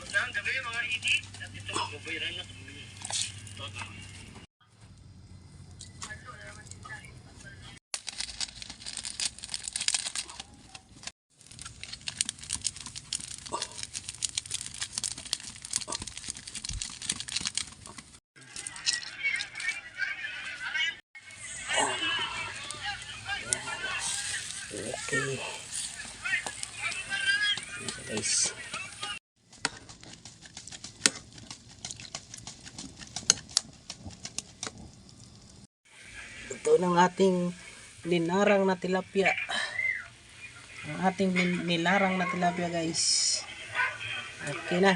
Magandang gabi mga idik. At ito, babayaran na ito. Okay. Guys. Ito ng ating linarang na tilapia. Ang ating nilarang na tilapia, guys. Okay na.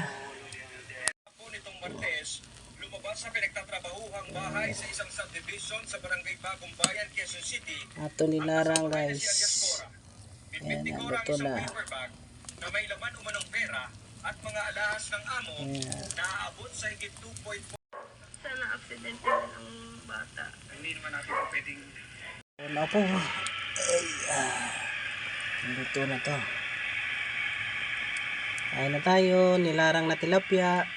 Po nitong Martes, lumabas sa pinagtatrabahuhang bahay sa isang subdivision sa barangay Bagong Bayan, Quezon City. Ito nilarang, guys. Bitbit ni Cora ang isang paper bag na may laman umanong pera at mga alahas ng amo na aabot sa higit 2.4. Sana aksidente na ang bata. Hindi naman natin po pwedeng Wala po. Ay, luto na to. Kain na tayo. Nilarang na tilapia.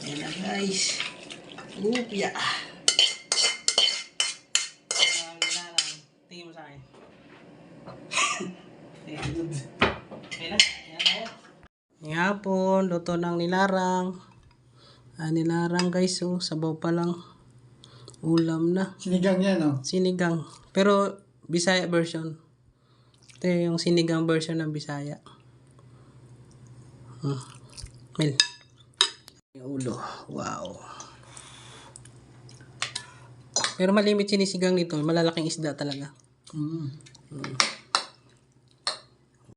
Ayan na, guys. Tilapia. Nilarang. Tingin mo sa akin. Good. Okay na. Ayan na. Ngapon, luto ng nilarang. Nilarang, guys. Oh, sabaw pa lang. Ulam na. Sinigang yan, no? Sinigang. Pero, Bisaya version. Ito yung sinigang version ng Bisaya. Mel. Yung ulo. Wow. Pero malimit sinisigang nito. Malalaking isda talaga.